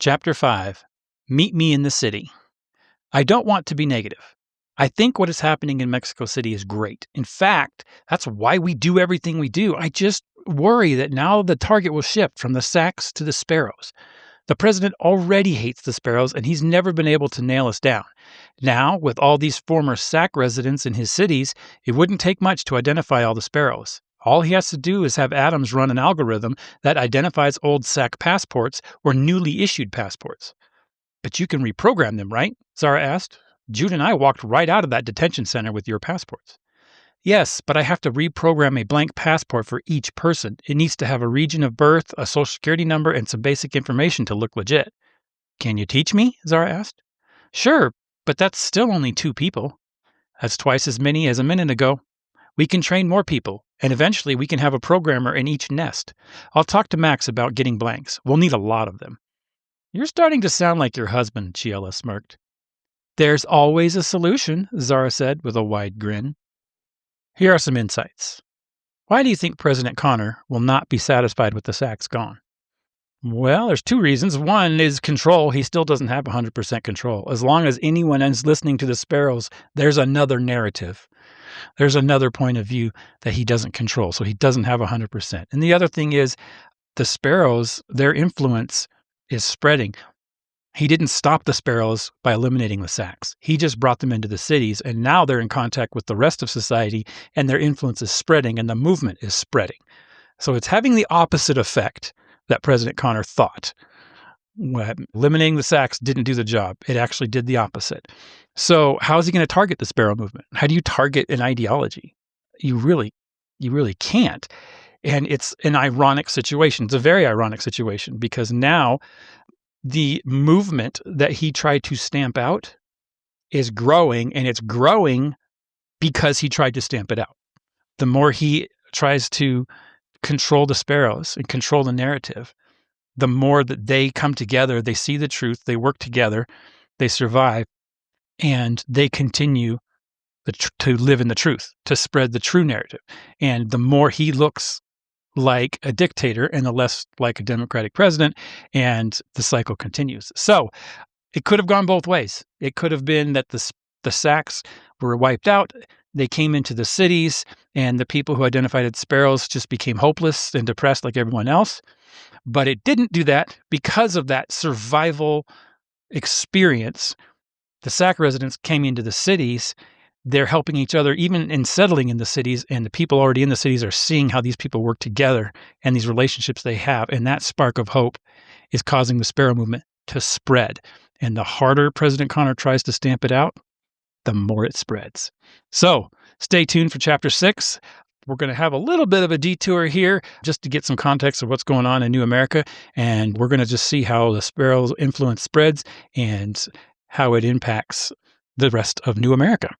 Chapter 5. Meet Me in the City. I don't want to be negative. I think what is happening in Mexico City is great. In fact, that's why we do everything we do. I just worry that now the target will shift from the Sacks to the Sparrows. The president already hates the Sparrows, and he's never been able to nail us down. Now, with all these former Sac residents in his cities, it wouldn't take much to identify all the Sparrows. All he has to do is have Adams run an algorithm that identifies old Sac passports or newly issued passports. But you can reprogram them, right? Zara asked. Jude and I walked right out of that detention center with your passports. Yes, but I have to reprogram a blank passport for each person. It needs to have a region of birth, a social security number, and some basic information to look legit. Can you teach me? Zara asked. Sure, but that's still only 2 people. That's twice as many as a minute ago. We can train more people, and eventually we can have a programmer in each nest. I'll talk to Max about getting blanks. We'll need a lot of them. You're starting to sound like your husband, Chiela smirked. There's always a solution, Zara said with a wide grin. Here are some insights. Why do you think President Connor will not be satisfied with the Sacs gone? Well, there's 2 reasons. One is control. He still doesn't have 100% control. As long as anyone is listening to the Sparrows, there's another narrative. There's another point of view that he doesn't control, so he doesn't have 100%. And the other thing is the Sparrows, their influence is spreading. He didn't stop the Sparrows by eliminating the Sacs. He just brought them into the cities, and now they're in contact with the rest of society, and their influence is spreading, and the movement is spreading. So it's having the opposite effect that President Connor thought. Eliminating the Sacs didn't do the job. It actually did the opposite. So how is he going to target the Sparrow movement? How do you target an ideology? You really can't. And it's an ironic situation. It's a very ironic situation because now the movement that he tried to stamp out is growing, and it's growing because he tried to stamp it out. The more he tries to control the Sparrows and control the narrative, the more that they come together, they see the truth, they work together, they survive, and they continue to live in the truth, to spread the true narrative. And the more he looks like a dictator and the less like a democratic president, and the cycle continues. So it could have gone both ways. It could have been that the Sacs were wiped out, they came into the cities, and the people who identified as Sparrows just became hopeless and depressed like everyone else. But it didn't do that because of that survival experience. The Sac residents came into the cities. They're helping each other, even in settling in the cities, and the people already in the cities are seeing how these people work together and these relationships they have. And that spark of hope is causing the Sparrow movement to spread. And the harder President Connor tries to stamp it out, the more it spreads. So stay tuned for Chapter 6. We're going to have a little bit of a detour here just to get some context of what's going on in New America. And we're going to just see how the Sparrows' influence spreads and how it impacts the rest of New America.